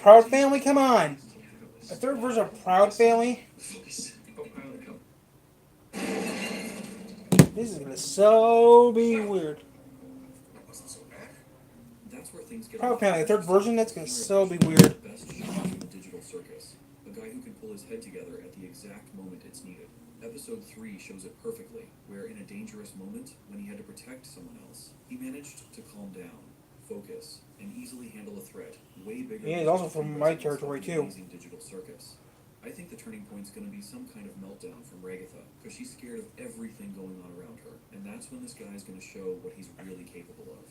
Proud Family? Come on. A third version of Proud Family? This is gonna so be weird. That's where things get a Proud lot Family, a better. third version? That's gonna King so be Ripken's one of weird. the best shooters in the digital circus. A guy who can pull his head together at the exact moment it's needed. Episode 3 shows it perfectly, where in a dangerous moment, when he had to protect someone else, he managed to calm down, focus, and easily handle a threat way bigger Yeah, than he's just also a few from my residents of territory the too. amazing digital circus. I think the turning point's going to be some kind of meltdown from Ragatha, because she's scared of everything going on around her, and that's when this guy's going to show what he's really capable of.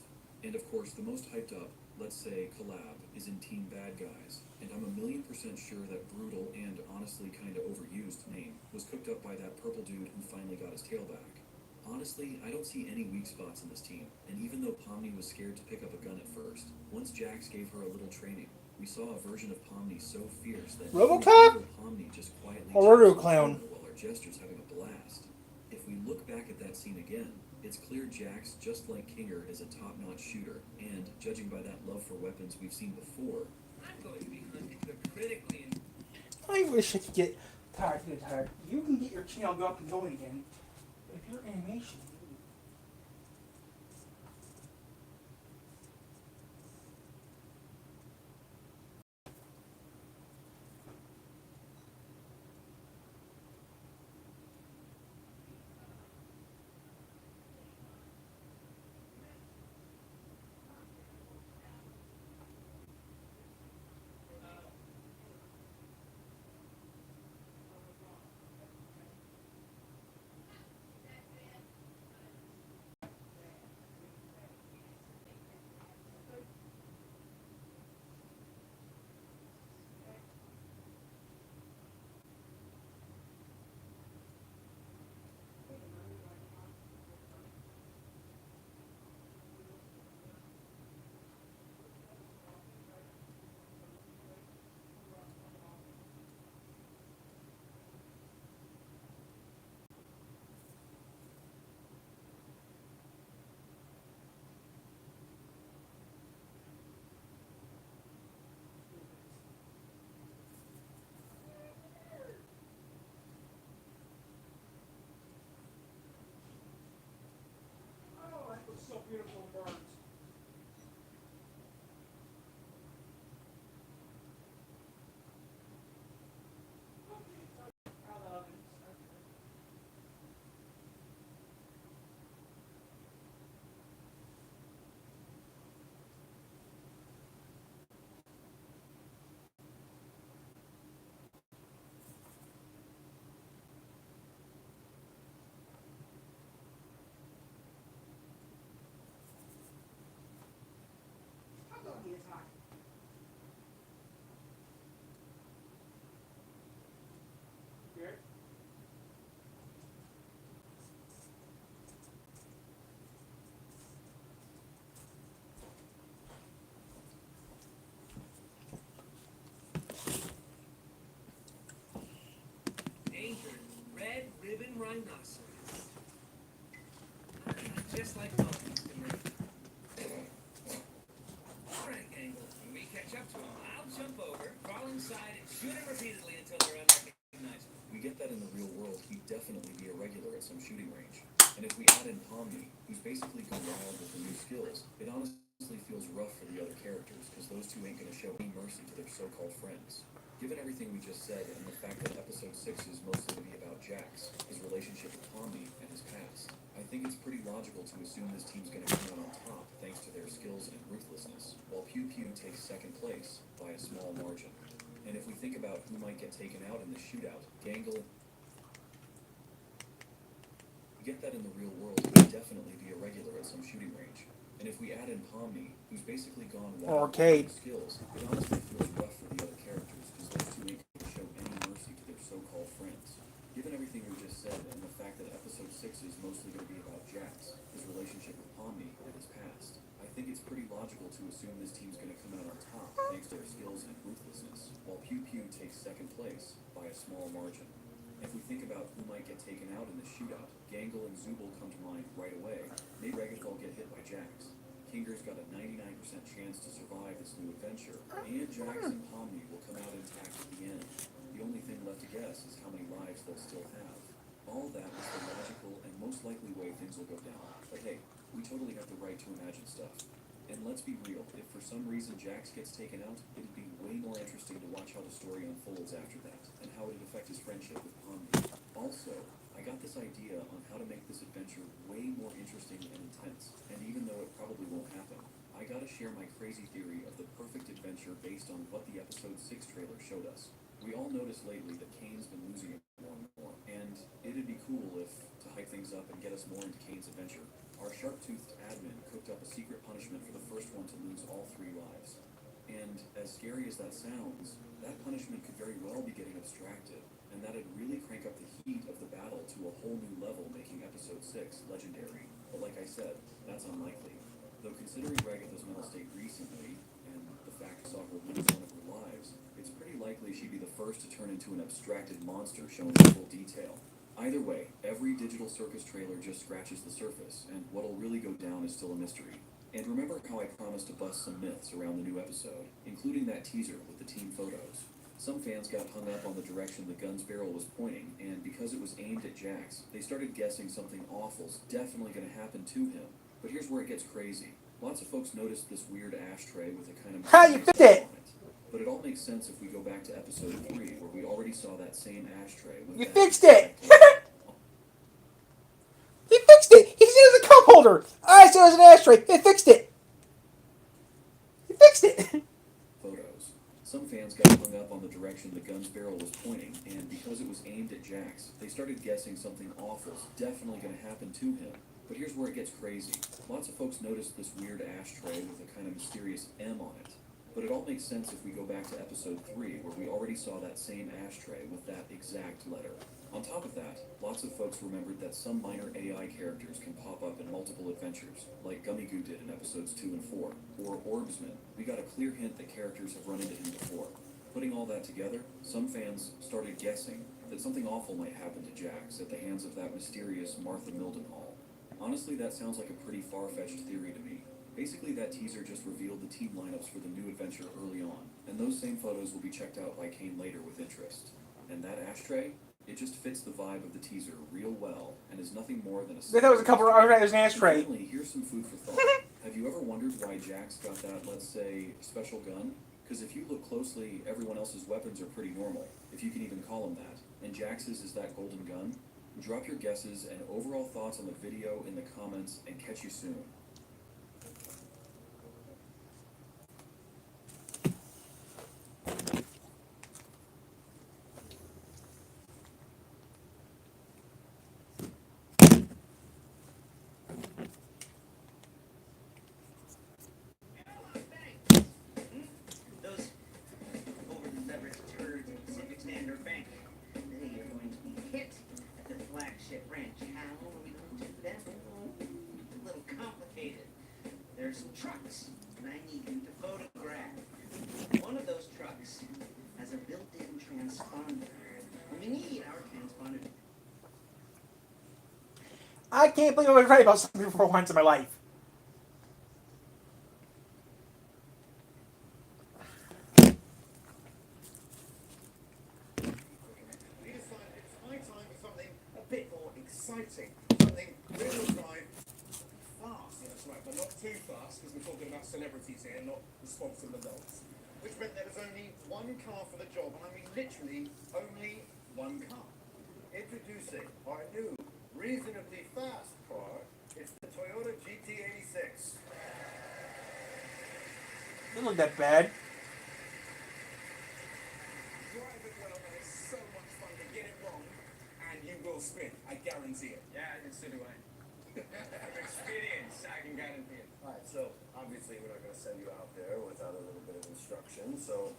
And of course, the most hyped up, let's say, collab is in Team Bad Guys, and I'm 1,000,000% sure that brutal and honestly kinda overused name was cooked up by that purple dude who finally got his tail back. Honestly, I don't see any weak spots in this team, and even though Pomni was scared to pick up a gun at first, once Jax gave her a little training, we saw a version of Pomni so fierce that even Robocop? evil Pomni just quietly Or cheers Rodeo in the Clown? corner while our Jester's having a blast. If we look back at that scene again, it's clear Jax, just like Kinger, is a top-notch shooter, and, judging by that love for weapons we've seen before, I'm going to be hunted critically. I wish I could get tired. You can get your channel up and going again. If your animation. Oh, that was so beautiful, burnt. Anchored red ribbon rhinoceros. Just like monkeys to me. Alright, Gangle. When we catch up to him, I'll jump over, crawl inside, and shoot him repeatedly until they're unrecognizable. we get that in the real world, he'd definitely be a regular at some shooting range. And if we add in Pomni, who's basically gone wild with the new skills, it honestly feels rough for the other characters, because those two ain't gonna show any mercy to their so-called friends. Given everything we just said, and the fact that episode 6 is mostly going to be about Jax, his relationship with Pomni, and his past, I think it's pretty logical to assume this team's going to come out on top thanks to their skills and ruthlessness, while Pew Pew takes second place by a small margin. And if we think about who might get taken out in the shootout, Gangle... You get that in the real world, he'd definitely be a regular at some shooting range. And if we add in Pomni, who's basically gone wild with Arcade. his skills, it honestly feels rough for the other characters, because those two ain't going to show any mercy to their so-called friends. Given everything we just said, and the fact that episode 6 is mostly going to be about Jax, his relationship with Pomni, and his past, I think it's pretty logical to assume this team's going to come out on top thanks to their skills and ruthlessness, while Pew Pew takes second place by a small margin. If we think about who might get taken out in the shootout, Gangle and Zubul come to mind right away. Maybe Regatol get hit by Jax. Kinger's got a 99% chance to survive this new adventure, and Jax and Pomni will come out intact at the end. The only thing left to guess is how many lives they'll still have. All that is the logical and most likely way things will go down. But hey, we totally have the right to imagine stuff. And let's be real, if for some reason Jax gets taken out, it'd be way more interesting to watch how the story unfolds after that, and how it'd affect his friendship with Pomni. Also, I got this idea on how to make this adventure way more interesting and intense, and even though it probably won't happen, I gotta share my crazy theory of the perfect adventure based on what the episode 6 trailer showed us. We all noticed lately that Kane's been losing it more and more, and it'd be cool if, to hype things up and get us more into Kane's adventure, our sharp-toothed admin cooked up a secret punishment for the first one to lose all 3 lives. And as scary as that sounds, that punishment could very well be getting abstracted, and that'd really crank up the heat of the battle to a whole new level, making episode 6 legendary. But like I said, that's unlikely. Though considering Ragatha's mental state recently, and the fact we saw her lose one of her lives, it's pretty likely she'd be the first to turn into an abstracted monster shown in full detail. Either way, every Digital Circus trailer just scratches the surface, and what'll really go down is still a mystery. And remember how I promised to bust some myths around the new episode, including that teaser with the team photos. Some fans got hung up on the direction the gun's barrel was pointing, and because it was aimed at Jax, they started guessing something awful's definitely going to happen to him. But here's where it gets crazy. Lots of folks noticed this weird ashtray with a kind of How you fit it? on it. But it all makes sense if we go back to episode 3, where we already saw that same ashtray with You that fixed it! He exact fixed it! He said it was a cup holder! I said it was an ashtray! He fixed it! He fixed it! photos. Some fans got hung up on the direction the gun's barrel was pointing, and because it was aimed at Jax, they started guessing something awful's definitely going to happen to him. But here's where it gets crazy. Lots of folks noticed this weird ashtray with a kind of mysterious M on it. But it all makes sense if we go back to episode 3, where we already saw that same ashtray with that exact letter. On top of that, lots of folks remembered that some minor AI characters can pop up in multiple adventures, like Gummy Goo did in episodes 2 and 4, or Orbsman. We got a clear hint that characters have run into him before. Putting all that together, some fans started guessing that something awful might happen to Jax at the hands of that mysterious Martha Mildenhall. Honestly, that sounds like a pretty far-fetched theory to me. Basically, that teaser just revealed the team lineups for the new adventure early on, and those same photos will be checked out by Kane later with interest. And that ashtray? It just fits the vibe of the teaser real well, and is nothing more than a... They thought it was a couple of... It was an And ashtray. finally, here's some food for thought. Have you ever wondered why Jax got that, let's say, special gun? Because if you look closely, everyone else's weapons are pretty normal, if you can even call them that. And Jax's is that golden gun? Drop your guesses and overall thoughts on the video in the comments, and catch you soon. Those over-leveraged turds in Pacific Standard Bank. They are going to be hit at the flagship ranch. How are we going to do that? A little complicated. There's some trucks, and I need you to photograph. One of those trucks has a built-in transponder. We need our transponder. I can't believe I was right about something for once in my life. We decided it's high time for something a bit more exciting. Something real drive fast. Yeah, that's right, but not too fast, because we're talking about celebrities here, not responsible adults. Which meant there was only one car for the job, and I mean literally only one car. Introducing our new, reasonably fast car. It's the Toyota GT86. Didn't look that bad. Drive it well, and it's so much fun to get it wrong, and you will spin. I guarantee it. Yeah, I can see the way. Experience, I can guarantee it. Alright, so obviously we're not going to send you out there without a little bit of instruction, so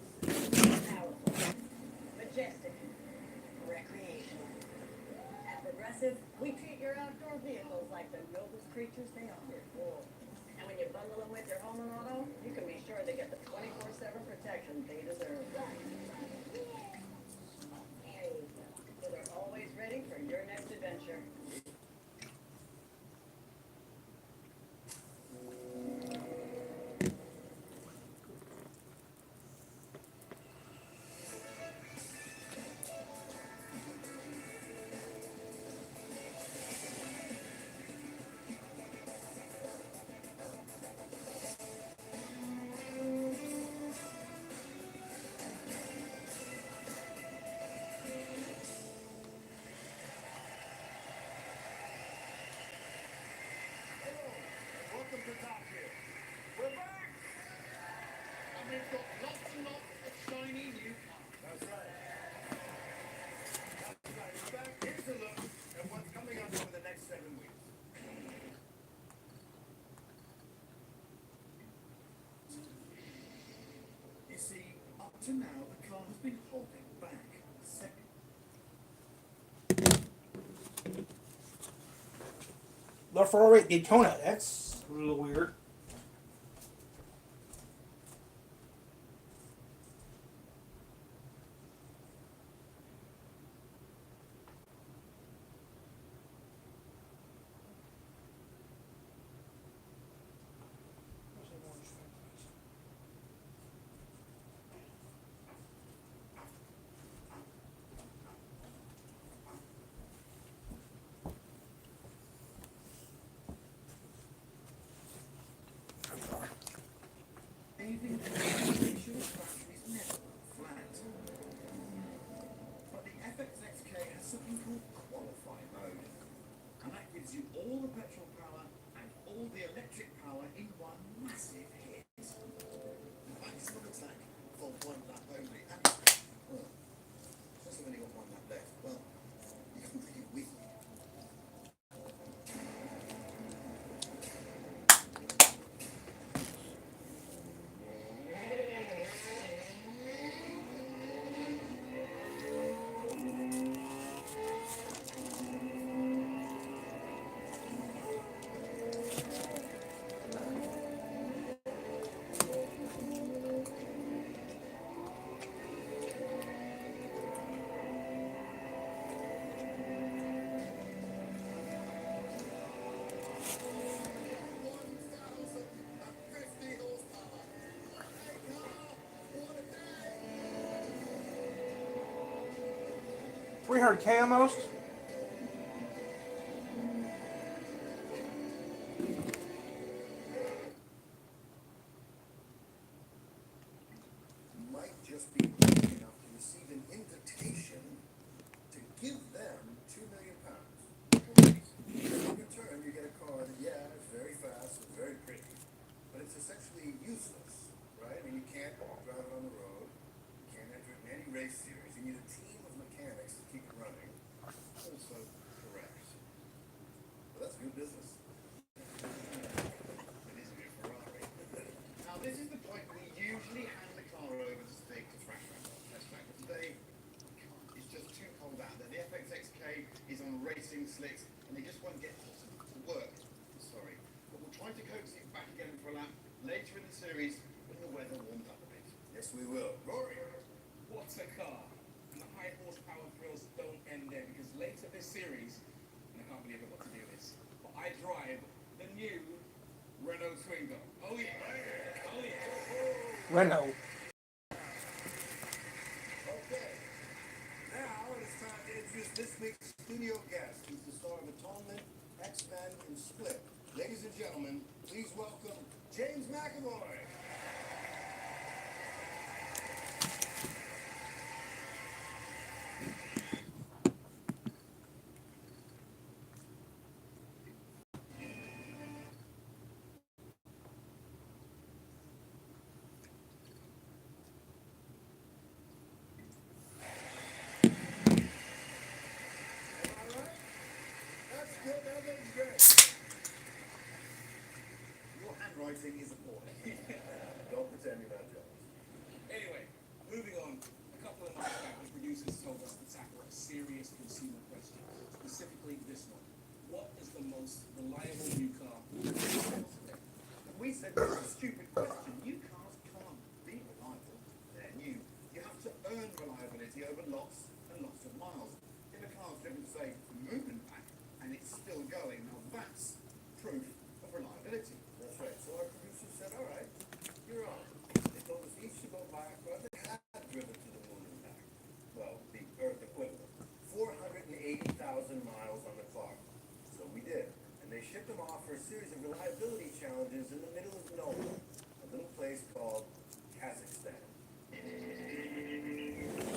Powerful, majestic, recreational. At Progressive, we treat your outdoor vehicles like the noblest creatures they are. And when you bundle them with your home and auto, you can be sure they get the 24/7 protection they deserve. So they're always ready for your next adventure. to now, the car has been holding back. Second. The Ferrari at Daytona. That's a little weird. Anything to make sure the batteries never flat. But the FXXK has something called qualify mode. And that gives you all the petrol power and all the electric power in one massive hit. Maximum attack, full one lap only. And, well, just only got one lap left. Well, you can really win. $300K almost. Might just be lucky enough to receive an invitation to give them £2 million. In return, you get a car that, yeah, it's very fast and very pretty, but it's essentially useless, right? I mean, you can't drive it on the road, you can't enter it in any race series, you need a team of mechanics to keep it running. Also correct. But that's good business. It is a good Ferrari. Now, this is the point we usually hand the car over to stick to track record. Test track. But today, we can't. It's just too cold out there. The FXXK is on racing slicks, and they just won't get to work. Sorry. But we'll try to coax it back again for a lap later in the series when the weather warms up a bit. Yes, we will. Rory! What a car. And the high horsepower thrills don't end there because later this series, and I can't believe I got to do this, but I drive the new Renault Twingo. Oh yeah. Oh yeah. Renault. Okay. Now it is time to introduce this week's studio guest. He's the star of Atonement, X-Men, and Split. Ladies and gentlemen, please welcome James McAvoy. That's good. That looks great. Your handwriting is appalling. Don't pretend you're not jealous. Anyway, moving on. A couple of months back, the producers told us to tackle a serious consumer question. Specifically this one. What is the most reliable new car in sales today? And we said this is a stupid question. New cars can't be reliable. They're new. You have to earn reliability over lots and lots of miles. If a car's driven, say, the moon and back, and it's still going, now that's proof of reliability. That's right. So our producers said, all right, you're on. They told us each to go buy a car that had driven to the moon and back. Well, the Earth equivalent. 480,000 miles on the clock. So we did. And they shipped them off for a series of reliability challenges in the middle of nowhere. A little place called Kazakhstan.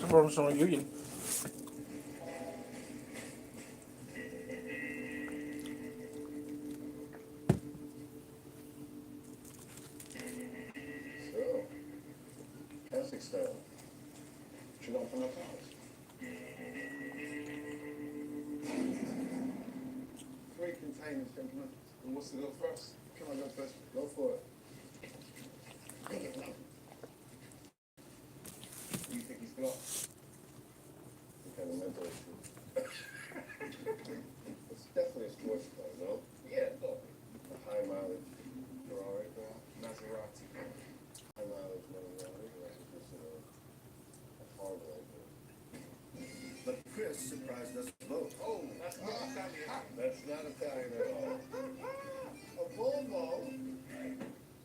From Soviet Union. So, Kazakhstan. What you got from the cars? 3 containers, gentlemen. And what's to go first? Can I go first? Go for it. Take it, love. has surprised us both. Oh, that's not Italian. That's not Italian at all. A Volvo,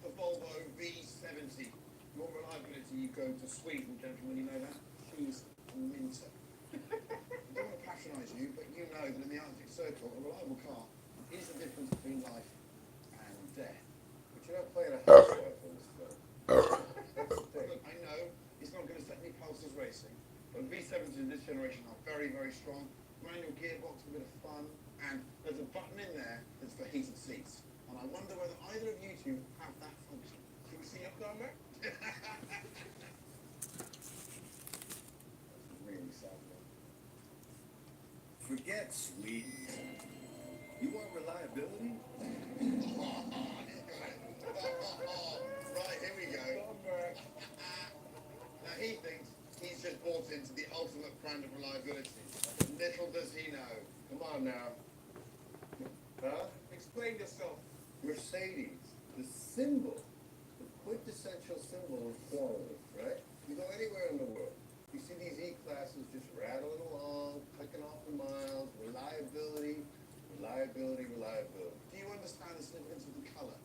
The Volvo V70. More reliability, you go to Sweden, gentlemen, you know that? She's minter. I don't want to patronise you, but you know that in the Arctic Circle, a reliable car is the difference between life and death. but you're not playing a housewife in this film. That's the thing. Look, I know it's not going to set any pulses racing, but V70s in this generation are very, very strong. Manual gearbox, a bit of fun, and there's a button in there that's for heated seats. And I wonder whether either of you two have that function. Can we see your car, Mac? Really sad, man. Forget Sweden. You want reliability? Right, here we go. Now he thinks he's just bought into the ultimate brand of reliability. Little does he know. Come on now. Huh? Explain yourself. Mercedes, the symbol, the quintessential symbol of quality, right? You go anywhere in the world, you see these E-classes just rattling along, clicking off the miles, reliability, reliability, reliability. Do you understand the significance of the colour?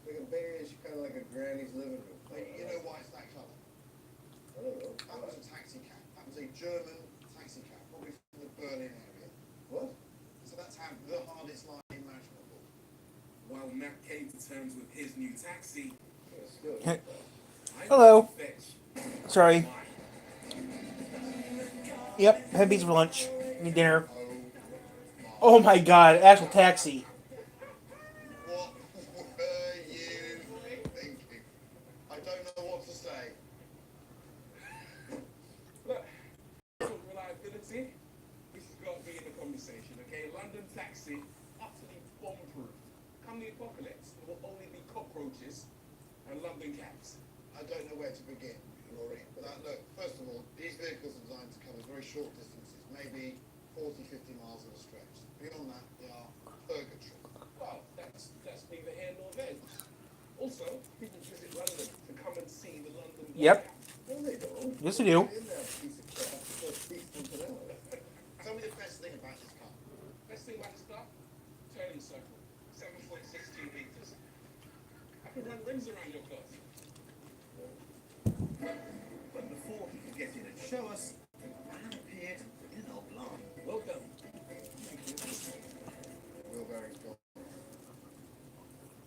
Like a beige, kind of like a granny's living room. You know why it's that colour? I don't know. That was a taxi cab. That was a German taxi cab, probably from the Berlin area. What? So that's how the hardest line imaginable. While Mac came to terms with his new taxi, Yeah, still. Hey. I Hello. went to fetch Sorry. mine. Yep, had pizza for lunch. Need dinner. Oh, Oh my god, actual taxi. what were you thinking? I don't know what to say. Look, reliability, this has got to be in the conversation, okay? London taxi, utterly bomb-proof. Come the apocalypse, there will only be cockroaches and London cabs. I don't know where to begin, Rory. But look, first of all, these vehicles are designed to cover very short distances, maybe 40, 50 miles at a stretch. Beyond that, they are purgatory. Well, that's neither here nor there. Also, people visit London to come and see the London Yep. cab. No, they don't. Yes, they do. In that piece of crap, it's piece something else. Tell me the best thing about this car. Best thing about this car, turning circle, 7.62 meters. I can run rims around your car. But before he could get in and show us, the man appeared in an oblong. Well done. Wheel bearings gone.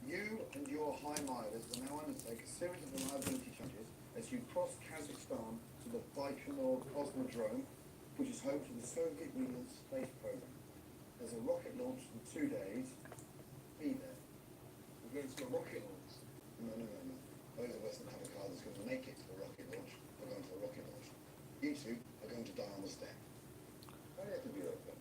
You and your high milers will now undertake a series of reliability changes as you cross Kazakhstan to the Baikonur Cosmodrome, which is home to the Soviet Union's space program. There's a rocket launch in 2 days. Be there. We're going to a rocket launch. No. Those of us that have a car that's going to make it to the rocket launch are going to a rocket launch. You two are going to die on the step. Why do you have to be like that?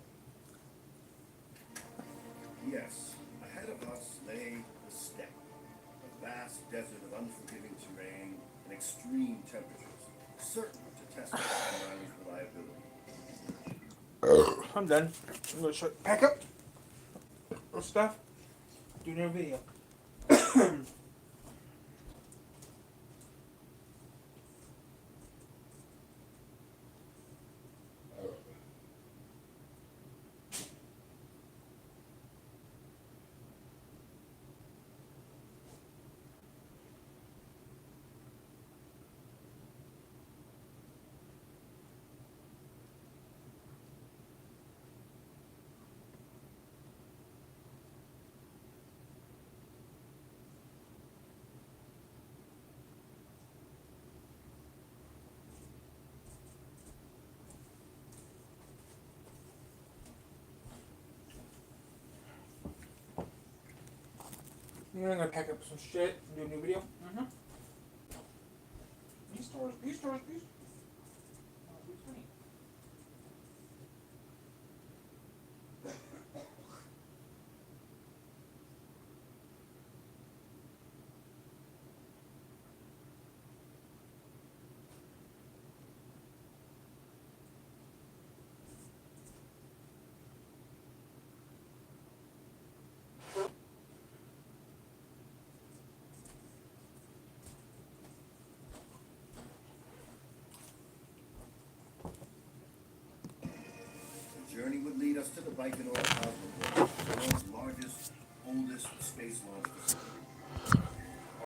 Yes, ahead of us lay the steppe, a vast desert of unforgiving terrain and extreme temperatures, certain to test the Island's reliability. I'm done. I'm gonna pack up our stuff. Do another video. Yeah, I'm gonna pack up some shit and do a new video. Mm-hmm. These stores, these. Baikonur Cosmoport, the world's largest, oldest space launch facility.